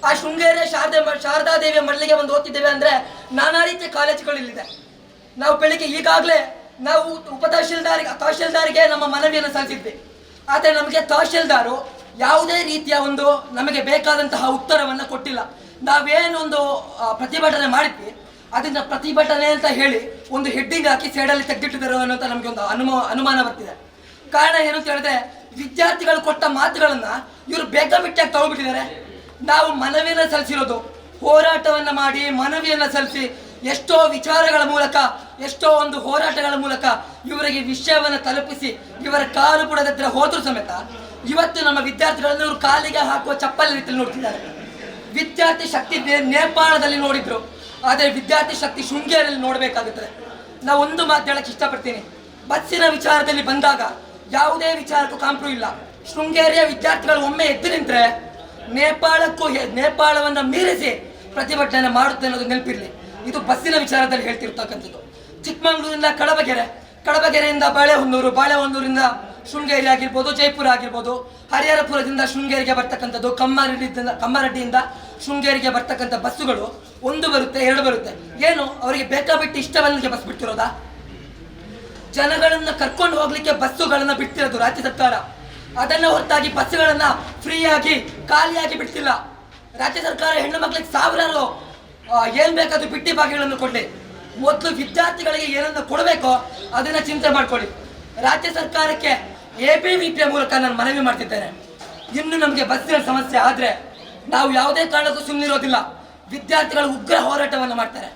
ಆ ಶೃಂಗೇರಿಯ ಶಾರದಾದೇವಿಯ ಮರಳಿಗೆ ಒಂದು ಓದ್ತಿದ್ದೇವೆ ಅಂದ್ರೆ ನಾನಾ ರೀತಿಯ ಕಾಲೇಜುಗಳು ಇಲ್ಲಿದೆ. ನಾವು ಬೆಳಿಗ್ಗೆ ಈಗಾಗಲೇ ನಾವು ತಹಶೀಲ್ದಾರಿಗೆ ನಮ್ಮ ಮನವಿಯನ್ನು ಸಲ್ಲಿಸಿದ್ವಿ. ಆದರೆ ನಮಗೆ ತಹಶೀಲ್ದಾರು ಯಾವುದೇ ರೀತಿಯ ಒಂದು ನಮಗೆ ಬೇಕಾದಂತಹ ಉತ್ತರವನ್ನು ಕೊಟ್ಟಿಲ್ಲ. ನಾವೇನೊಂದು ಪ್ರತಿಭಟನೆ ಮಾಡಿದ್ವಿ, ಅದನ್ನ ಪ್ರತಿಭಟನೆ ಅಂತ ಹೇಳಿ ಒಂದು ಹೆಡ್ಡಿಂಗ್ ಹಾಕಿ ಸೈಡಲ್ಲಿ ತೆಗೆದಿಟ್ಟಿದ್ದಾರೆ ಅನ್ನೋಂಥ ನಮಗೆ ಒಂದು ಅನುಮಾನ ಬರ್ತಿದೆ. ಕಾರಣ ಏನು ಅಂತ ಹೇಳಿದ್ರೆ, ವಿದ್ಯಾರ್ಥಿಗಳು ಕೊಟ್ಟ ಮಾತುಗಳನ್ನ ಇವರು ಬೇಗ ಬಿಟ್ಟಾಗಿ ತಗೊಬಿಟ್ಟಿದ್ದಾರೆ. ನಾವು ಮನವಿಯನ್ನು ಸಲ್ಲಿಸಿರೋದು, ಹೋರಾಟವನ್ನು ಮಾಡಿ ಮನವಿಯನ್ನು ಸಲ್ಲಿಸಿ ಎಷ್ಟೋ ವಿಚಾರಗಳ ಮೂಲಕ, ಎಷ್ಟೋ ಒಂದು ಹೋರಾಟಗಳ ಮೂಲಕ ಇವರಿಗೆ ವಿಷಯವನ್ನು ತಲುಪಿಸಿ ಇವರ ಕಾಲು ಬುಡದತ್ರ ಹೋದ್ರೂ ಸಮೇತ ಇವತ್ತು ನಮ್ಮ ವಿದ್ಯಾರ್ಥಿಗಳನ್ನು ಇವರು ಕಾಲಿಗೆ ಹಾಕುವ ಚಪ್ಪಲಿ ರೀತಿಯಲ್ಲಿ ನೋಡ್ತಿದ್ದಾರೆ. ವಿದ್ಯಾರ್ಥಿ ಶಕ್ತಿ ನೇಪಾಳದಲ್ಲಿ ನೋಡಿದ್ರು, ಆದರೆ ವಿದ್ಯಾರ್ಥಿ ಶಕ್ತಿ ಶೃಂಗೇರಿಯಲ್ಲಿ ನೋಡಬೇಕಾಗುತ್ತದೆ. ನಾವು ಒಂದು ಮಾತು ಹೇಳಕ್ಕೆ ಇಷ್ಟಪಡ್ತೀನಿ, ಬಸ್ಸಿನ ವಿಚಾರದಲ್ಲಿ ಬಂದಾಗ ಯಾವುದೇ ವಿಚಾರಕ್ಕೂ ಕಾಂಪ್ರೂ ಇಲ್ಲ. ಶೃಂಗೇರಿಯ ವಿದ್ಯಾರ್ಥಿಗಳು ಒಮ್ಮೆ ಎದ್ದು ನಿಂತರೆ ನೇಪಾಳವನ್ನು ಮೀರಿಸಿ ಪ್ರತಿಭಟನೆ ಮಾಡುತ್ತೆ ಅನ್ನೋದು ನೆನಪಿರಲಿ. ಇದು ಬಸ್ಸಿನ ವಿಚಾರದಲ್ಲಿ ಹೇಳ್ತಿರ್ತಕ್ಕಂಥದ್ದು. ಚಿಕ್ಕಮಗಳೂರಿಂದ ಕಡಬಗೆರೆಯಿಂದ ಬಾಳೆಹೊನ್ನೂರಿಂದ ಶೃಂಗೇರಿ ಆಗಿರ್ಬೋದು, ಜೈಪುರ ಆಗಿರ್ಬೋದು, ಹರಿಹರಪುರದಿಂದ ಶೃಂಗೇರಿಗೆ ಬರ್ತಕ್ಕಂಥದ್ದು, ಕಮ್ಮರಡ್ಡಿಯಿಂದ ಶೃಂಗೇರಿಗೆ ಬರ್ತಕ್ಕಂಥ ಬಸ್ಸುಗಳು ಒಂದು ಬರುತ್ತೆ, ಎರಡು ಬರುತ್ತೆ. ಏನು ಅವರಿಗೆ ಬೇಕಾಬಿಟ್ಟು ಇಷ್ಟವಲ್ಲಿಗೆ ಬಸ್ ಬಿಡ್ತಿರೋದಾ? ಜನಗಳನ್ನ ಕರ್ಕೊಂಡು ಹೋಗ್ಲಿಕ್ಕೆ ಬಸ್ಸುಗಳನ್ನ ಬಿಡ್ತಿರೋದು ರಾಜ್ಯ ಸರ್ಕಾರ. ಅದನ್ನ ಹೊರತಾಗಿ ಬಸ್ಸುಗಳನ್ನ ಫ್ರೀಯಾಗಿ ಖಾಲಿಯಾಗಿ ಬಿಡ್ತಿಲ್ಲ. ರಾಜ್ಯ ಸರ್ಕಾರ ಹೆಣ್ಣು ಮಕ್ಕಳಿಗೆ ಸಾವಿರಾರು ಏನ್ ಬೇಕಾದ್ರೂ ಬಿಟ್ಟಿ ಭಾಗ್ಯಗಳನ್ನು ಕೊಡ್ಲಿ. ಮೊದಲು ವಿದ್ಯಾರ್ಥಿಗಳಿಗೆ ಏನನ್ನ ಕೊಡಬೇಕೋ ಅದನ್ನ ಚಿಂತೆ ಮಾಡ್ಕೊಳ್ಳಿ. ರಾಜ್ಯ ಸರ್ಕಾರಕ್ಕೆ APVP ಮೂಲಕ ನಾನು ಮನವಿ ಮಾಡ್ತಿದ್ದೇನೆ. ಇನ್ನು ನಮಗೆ ಬಸ್ಸಿನ ಸಮಸ್ಯೆ ಆದ್ರೆ ನಾವು ಯಾವುದೇ ಕಾರಣಕ್ಕೂ ಸುಮ್ಮನಿರೋದಿಲ್ಲ. ವಿದ್ಯಾರ್ಥಿಗಳು ಉಗ್ರ ಹೋರಾಟವನ್ನು ಮಾಡ್ತಾರೆ.